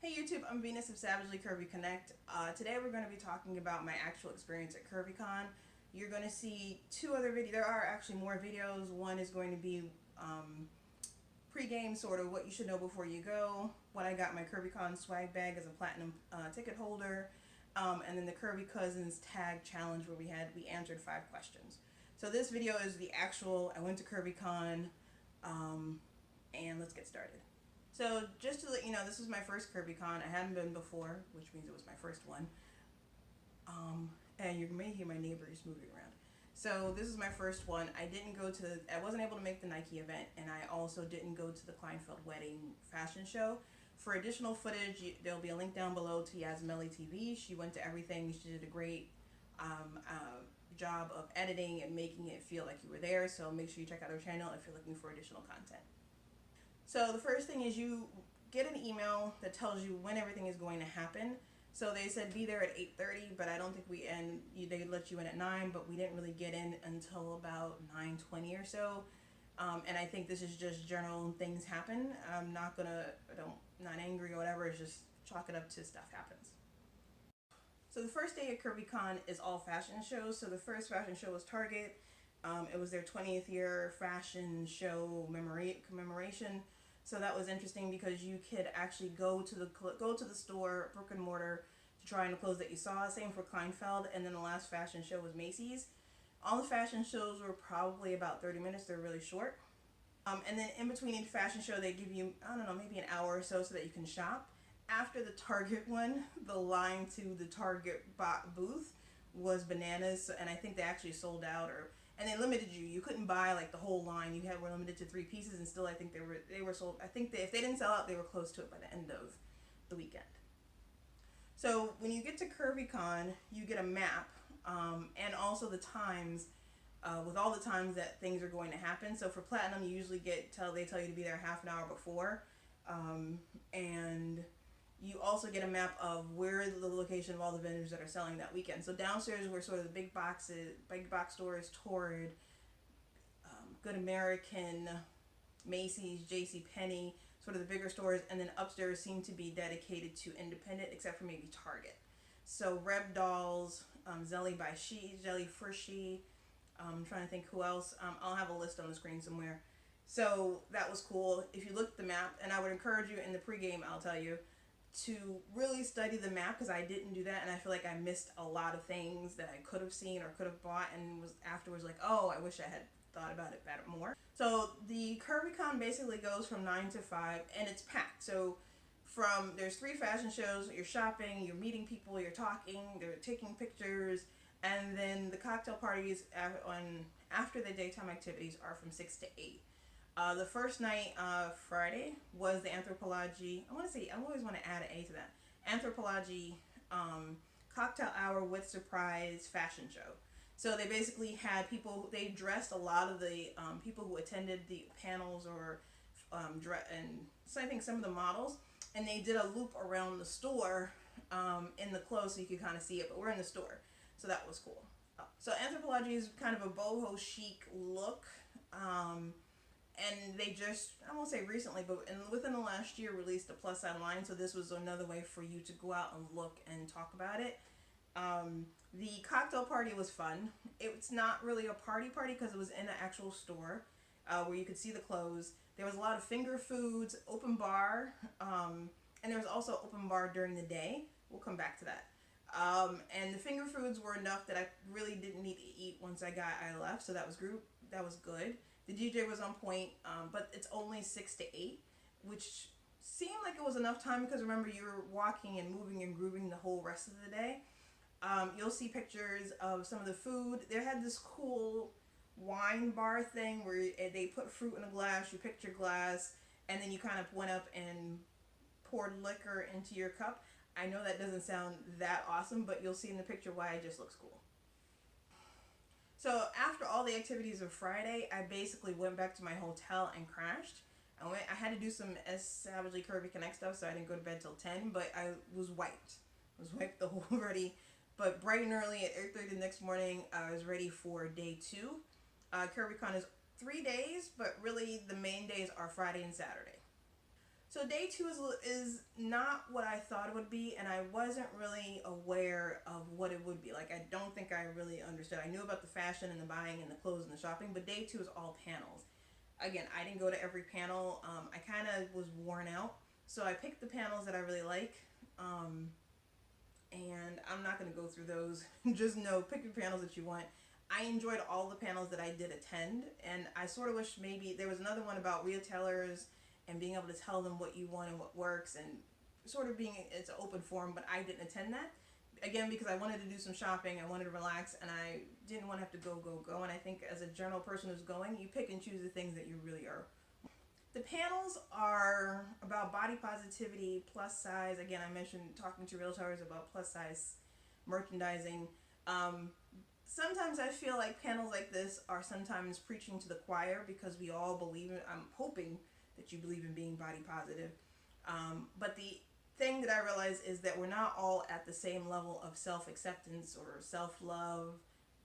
Hey YouTube, I'm Venus of Savagely Curvy Connect. Today we're going to be talking about my actual experience at CurvyCon. You're going to see two other videos. There are actually more videos. One is going to be pre-game, sort of what you should know before you go. When I got my CurvyCon swag bag as a platinum ticket holder. And then the Curvy Cousins tag challenge where we answered 5 questions. So this video is the actual, I went to CurvyCon, and let's get started. So just to let you know, this is my first CurvyCon. I hadn't been before, which means it was my first one. And you may hear my neighbors moving around. So this is my first one. I wasn't able to make the Nike event, and I also didn't go to the Kleinfeld wedding fashion show. For additional footage, there'll be a link down below to yasmelytv. She went to everything. She did a great job of editing and making it feel like you were there. So make sure you check out her channel if you're looking for additional content. So the first thing is you get an email that tells you when everything is going to happen. So they said be there at 8:30, but I don't think they let you in at 9, but we didn't really get in until about 9:20 or so. And I think this is just general things happen. I'm not angry or whatever. It's just chalk it up to stuff happens. So the first day at CurvyCon is all fashion shows. So the first fashion show was Target. It was their 20th year fashion show commemoration. So that was interesting because you could actually go to the store, brick and mortar, to try on the clothes that you saw. Same for Kleinfeld. And then the last fashion show was Macy's. All the fashion shows were probably about 30 minutes. They're really short. And then in between each fashion show, they give you, I don't know, maybe an hour or so that you can shop. After the Target one, the line to the Target booth was bananas. And I think they actually sold out, and they limited you. You couldn't buy like the whole line. Were limited to 3 pieces, and still I think they were sold. I think if they didn't sell out, they were close to it by the end of the weekend. So when you get to CurvyCon, you get a map, and also the times, with all the times that things are going to happen. So for Platinum, you usually they tell you to be there half an hour before, and you also get a map of where the location of all the vendors that are selling that weekend. So downstairs were sort of the big box stores, Torrid, Good American, Macy's, JCPenney, sort of the bigger stores, and then upstairs seemed to be dedicated to independent, except for maybe Target. So Reb Dolls, Zelly by She, Jelly for She, I'm trying to think who else. I'll have a list on the screen somewhere. So that was cool. If you look at the map, and I would encourage you in the pregame, I'll tell you, to really study the map, because I didn't do that, and I feel like I missed a lot of things that I could have seen or could have bought, and was afterwards like, oh, I wish I had thought about it better more. So the CurvyCon basically goes from 9 to 5, and it's packed. So there's 3 fashion shows, you're shopping, you're meeting people, you're talking, they're taking pictures, and then the cocktail parties after the daytime activities are from 6 to 8. The first night, Friday, was the Anthropologie. I always want to add an A to that. Anthropologie cocktail hour with surprise fashion show. So they basically had they dressed a lot of the people who attended the panels, or and so I think some of the models, and they did a loop around the store in the clothes so you could kind of see it, but we're in the store. So that was cool. So Anthropologie is kind of a boho chic look. And they just, I won't say recently, but within the last year, released a plus size line. So this was another way for you to go out and look and talk about it. The cocktail party was fun. It's not really a party because it was in an actual store where you could see the clothes. There was a lot of finger foods, open bar, and there was also open bar during the day. We'll come back to that. And the finger foods were enough that I really didn't need to eat once I left. So that was good. The DJ was on point, but it's only 6 to 8, which seemed like it was enough time because remember, you're walking and moving and grooving the whole rest of the day. You'll see pictures of some of the food. They had this cool wine bar thing where they put fruit in a glass, you picked your glass, and then you kind of went up and poured liquor into your cup. I know that doesn't sound that awesome, but you'll see in the picture why it just looks cool. So after all the activities of Friday, I basically went back to my hotel and crashed. I had to do some Savagely Curvy Connect stuff, so I didn't go to bed till 10, but I was wiped. I was wiped the whole already. But bright and early at 8:30 the next morning, I was ready for day 2. CurvyCon is 3 days, but really the main days are Friday and Saturday. So day 2 is not what I thought it would be, and I wasn't really aware of what it would be. Like, I don't think I really understood. I knew about the fashion and the buying and the clothes and the shopping, but day 2 is all panels. Again, I didn't go to every panel. I kind of was worn out, so I picked the panels that I really like, and I'm not going to go through those. Just know, pick your panels that you want. I enjoyed all the panels that I did attend, and I sort of wish maybe there was another one about retailers and being able to tell them what you want and what works, and sort of being, it's an open forum, but I didn't attend that. Again, because I wanted to do some shopping, I wanted to relax, and I didn't want to have to go. And I think as a general person who's going, you pick and choose the things that you really are. The panels are about body positivity, plus size. Again, I mentioned talking to realtors about plus size merchandising. Sometimes I feel like panels like this are sometimes preaching to the choir, because we all believe in, I'm hoping that you believe in being body positive. But the thing that I realize is that we're not all at the same level of self-acceptance or self-love,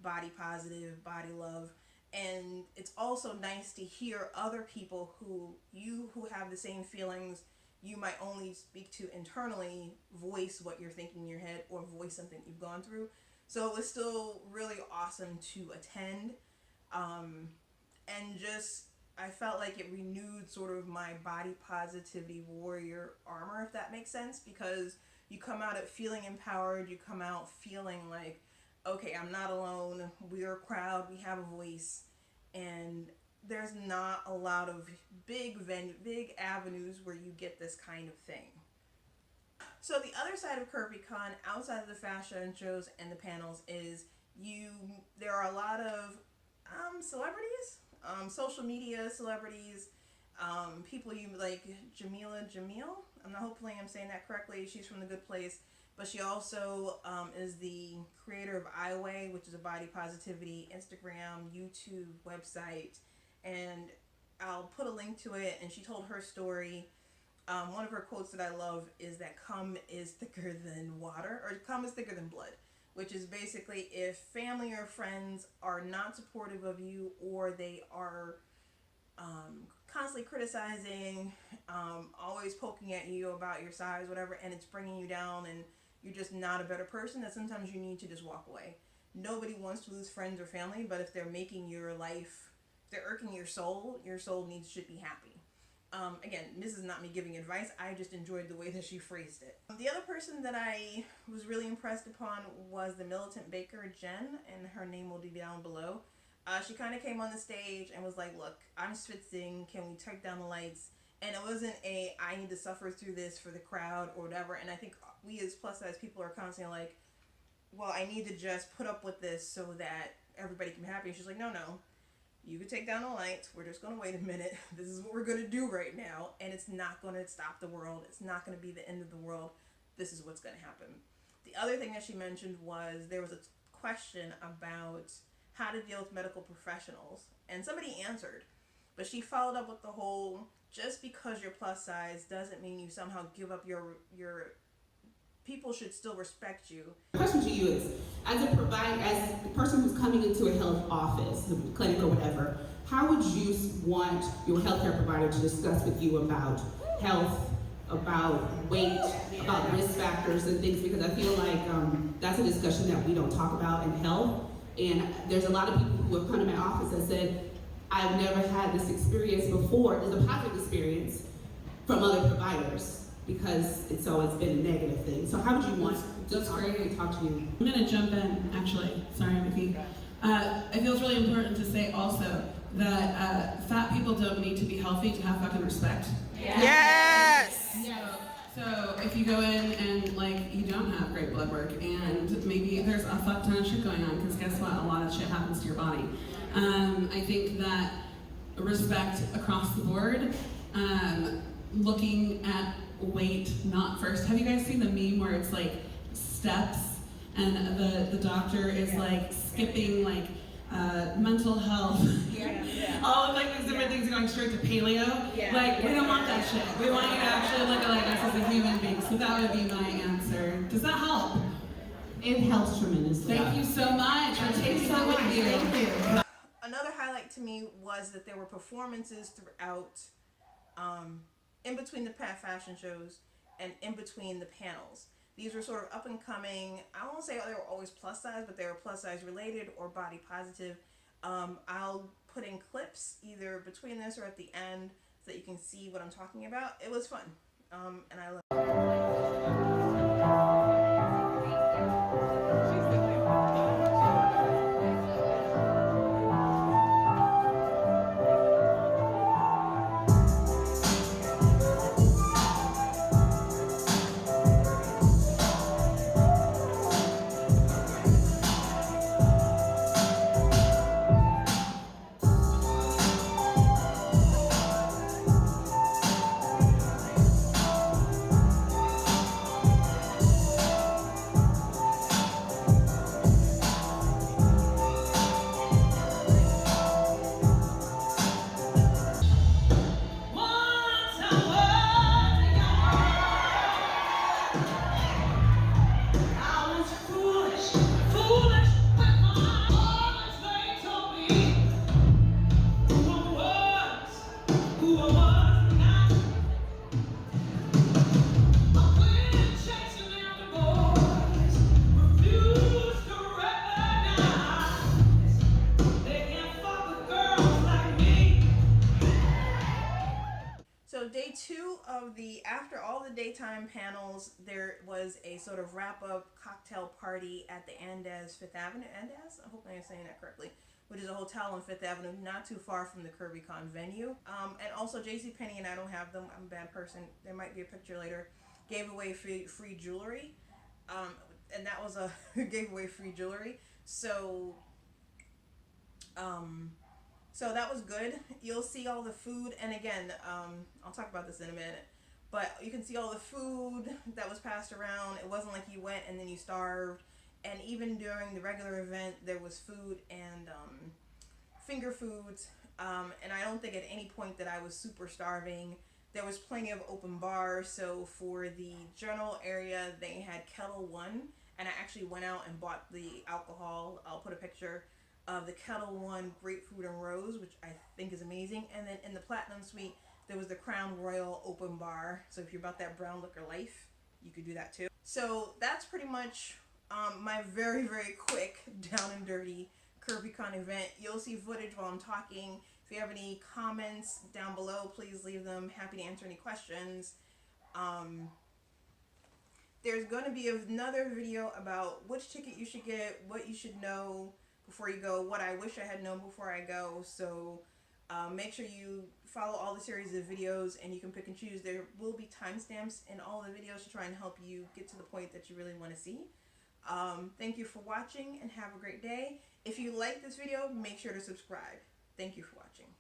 body positive, body love. And it's also nice to hear other people who have the same feelings you might only speak to internally voice what you're thinking in your head, or voice something you've gone through. So it was still really awesome to attend. And just, I felt like it renewed sort of my body positivity warrior armor, if that makes sense, because you come out it feeling empowered, you come out feeling like, okay, I'm not alone, we're a crowd, we have a voice, and there's not a lot of big avenues where you get this kind of thing. So the other side of CurvyCon, outside of the fashion shows and the panels, is there are a lot of celebrities, social media celebrities, people you like, Jamil. Hopefully I'm saying that correctly. She's from The Good Place, but she also is the creator of iWay, which is a body positivity Instagram, YouTube website, and I'll put a link to it. And she told her story. One of her quotes that I love is that cum is thicker than water, or cum is thicker than blood, which is basically if family or friends are not supportive of you, or they are constantly criticizing, always poking at you about your size, whatever, and it's bringing you down and you're just not a better person, that sometimes you need to just walk away. Nobody wants to lose friends or family, but if they're making your life, if they're irking your soul should be happy. Again, this is not me giving advice, I just enjoyed the way that she phrased it. The other person that I was really impressed upon was the militant baker, Jen, and her name will be down below. She kind of came on the stage and was like, look, I'm schwitzing, can we take down the lights? And it wasn't I need to suffer through this for the crowd or whatever, and I think we as plus size people are constantly like, well, I need to just put up with this so that everybody can be happy. And she's like, no, you can take down the lights, we're just going to wait a minute, this is what we're going to do right now, and it's not going to stop the world, it's not going to be the end of the world, this is what's going to happen. The other thing that she mentioned was there was a question about how to deal with medical professionals, and somebody answered, but she followed up with the whole, just because you're plus size doesn't mean you somehow give up your people should still respect you. The question to you is, as a provider, as the person who's coming into a health office, the clinic or whatever, how would you want your healthcare provider to discuss with you about health, about weight, about risk factors and things? Because I feel like that's a discussion that we don't talk about in health. And there's a lot of people who have come to my office that said, I've never had this experience before. There's a positive experience from other providers, because it's always been a negative thing. So how would you want to talk to you? I'm gonna jump in, actually. Sorry, Mickey. I feel it's really important to say also that fat people don't need to be healthy to have fucking respect. Yes! So if you go in and like you don't have great blood work and maybe there's a fuck ton of shit going on, because guess what? A lot of shit happens to your body. I think that respect across the board, looking at weight, not first. Have you guys seen the meme where it's like steps and the doctor is like skipping like mental health, all of like these different things are going straight to paleo. Like we don't want that shit. We want you to actually look at like us as a human being. So that would be my answer. Does that help? It helps tremendously. Thank you so much for taking that with you. Thank you. Another highlight to me was that there were performances throughout, in between the fashion shows and in between the panels. These were sort of up and coming. I won't say they were always plus size, but they were plus size related or body positive. I'll put in clips either between this or at the end so that you can see what I'm talking about. It was fun, and I love it. So day 2 of after all the daytime panels, there was a sort of wrap-up cocktail party at the Andes, Fifth Avenue, Andes? I hope I'm saying that correctly, which is a hotel on Fifth Avenue, not too far from the CurvyCon venue. And also JCPenney, and I don't have them, I'm a bad person, there might be a picture later, gave away free jewelry. And that was gave away free jewelry. So that was good. You'll see all the food, and again, I'll talk about this in a minute, but you can see all the food that was passed around. It wasn't like you went and then you starved, and even during the regular event, there was food and finger foods, and I don't think at any point that I was super starving. There was plenty of open bars, so for the general area, they had Kettle One, and I actually went out and bought the alcohol. I'll put a picture of the Kettle One Grapefruit and Rose, which I think is amazing. And then in the Platinum Suite, there was the Crown Royal open bar. So if you're about that brown liquor life, you could do that too. So that's pretty much my very, very quick down and dirty CurvyCon event. You'll see footage while I'm talking. If you have any comments down below, please leave them. Happy to answer any questions. There's going to be another video about which ticket you should get, what you should know before you go, what I wish I had known before I go. So make sure you follow all the series of videos, and you can pick and choose. There will be timestamps in all the videos to try and help you get to the point that you really want to see. Thank you for watching, and have a great day. If you like this video, make sure to subscribe. Thank you for watching.